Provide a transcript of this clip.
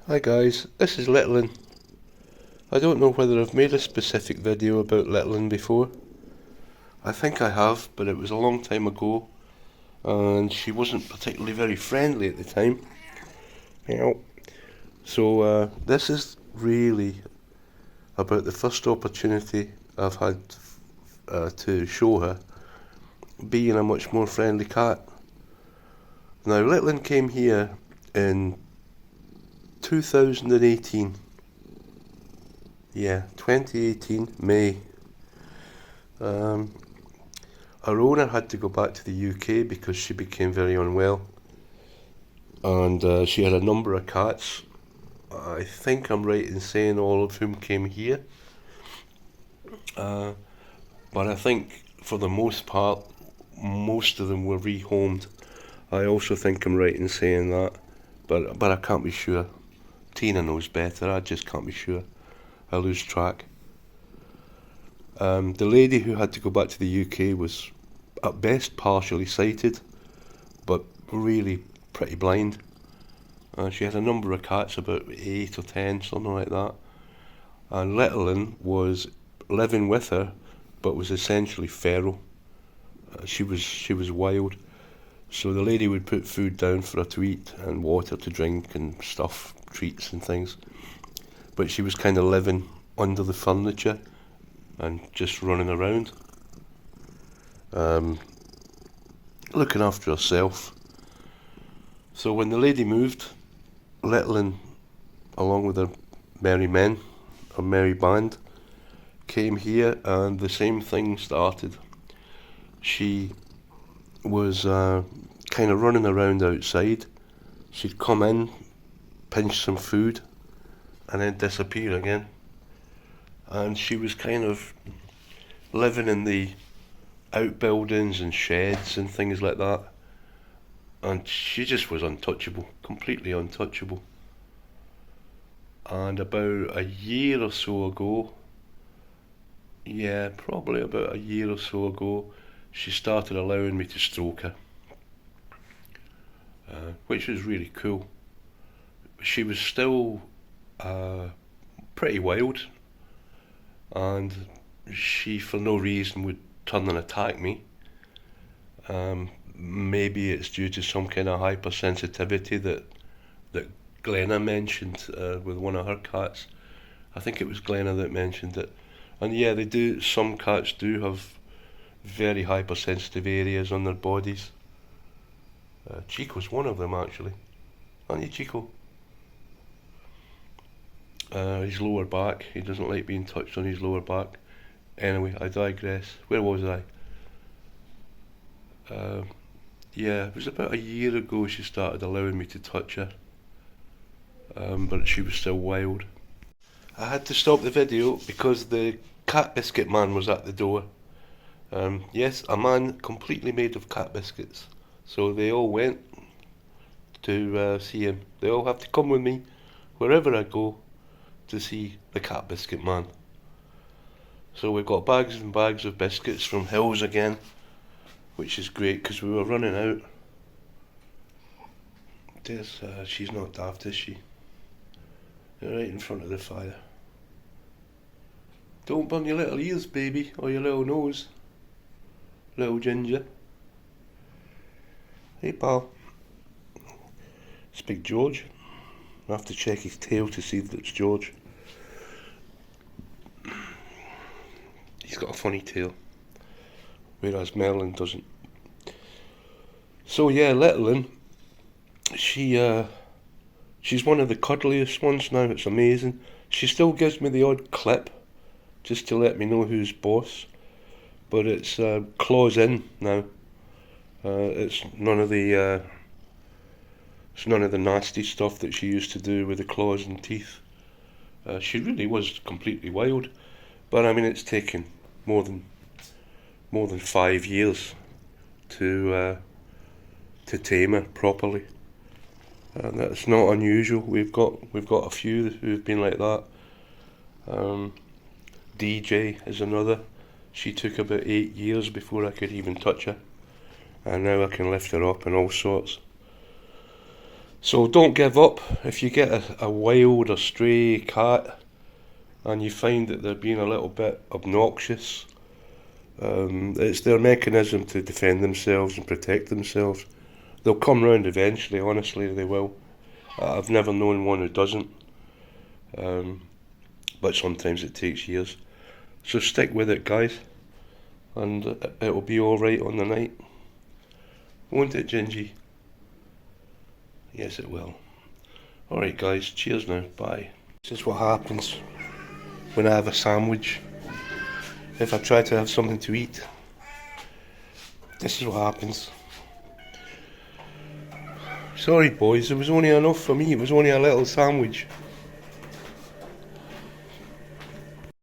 Hi guys, this is Littlin. I don't know whether I've made a specific video about Littlin before. I think I have, but it was a long time ago and she wasn't particularly very friendly at the time. So this is really about the first opportunity I've had to show her being a much more friendly cat. Now Littlin came here in 2018. Yeah, 2018, May. Our owner had to go back to the UK because she became very unwell. And she had a number of cats. I think I'm right in saying all of whom came here. But I think for the most part, most of them were rehomed. I also think I'm right in saying that. But I can't be sure. Tina knows better, I just can't be sure. I lose track. The lady who had to go back to the UK was at best partially sighted, but really pretty blind. She had a number of cats, about 8 or 10, something like that. And Littlin was living with her, but was essentially feral. She was wild. So the lady would put food down for her to eat and water to drink and stuff, treats and things. But she was kind of living under the furniture and just running around, looking after herself. So when the lady moved, Littlin, along with her merry men, her merry band, came here and the same thing started. She was kind of running around outside. She'd come in, pinch some food, and then disappear again. And she was kind of living in the outbuildings and sheds and things like that. And she just was untouchable, completely untouchable. And about a year or so ago, probably about a year or so ago, she started allowing me to stroke her, which was really cool. She was still pretty wild, and she for no reason would turn and attack me. Maybe it's due to some kind of hypersensitivity that Glenna mentioned with one of her cats. I think it was Glenna that mentioned it. And yeah, they do. Some cats do have very hypersensitive areas on their bodies. Chico's one of them, actually. Aren't you, Chico? His lower back. He doesn't like being touched on his lower back. Anyway, I digress. Where was I? It was about a year ago she started allowing me to touch her. But she was still wild. I had to stop the video because the cat biscuit man was at the door. Yes, a man completely made of cat biscuits. So they all went to see him. They all have to come with me wherever I go to see the cat biscuit man. So we've got bags and bags of biscuits from Hills again, which is great because we were running out. She's not daft, is she? They're right in front of the fire. Don't burn your little ears, baby, or your little nose. Little ginger. Hey, pal. It's Big George. I have to check his tail to see that it's George. He's got a funny tail, whereas Merlin doesn't. So yeah, Littlin, she's one of the cuddliest ones now. It's amazing. She still gives me the odd clip, just to let me know who's boss. But it's claws in now. It's none of the nasty stuff that she used to do with the claws and teeth. She really was completely wild, but I mean it's taken more than 5 years to tame her properly, and that's not unusual. We've got a few who've been like that. DJ is another. She took about 8 years before I could even touch her, and now I can lift her up and all sorts. So don't give up. If you get a wild or stray cat and you find that they're being a little bit obnoxious, it's their mechanism to defend themselves and protect themselves. They'll come round eventually, honestly, they will. I've never known one who doesn't, but sometimes it takes years. So stick with it, guys, and it'll be alright on the night. Won't it, Gingy? Yes, it will. Alright, guys, cheers now, bye. This is what happens when I have a sandwich. If I try to have something to eat, this is what happens. Sorry, boys, it was only enough for me. It was only a little sandwich.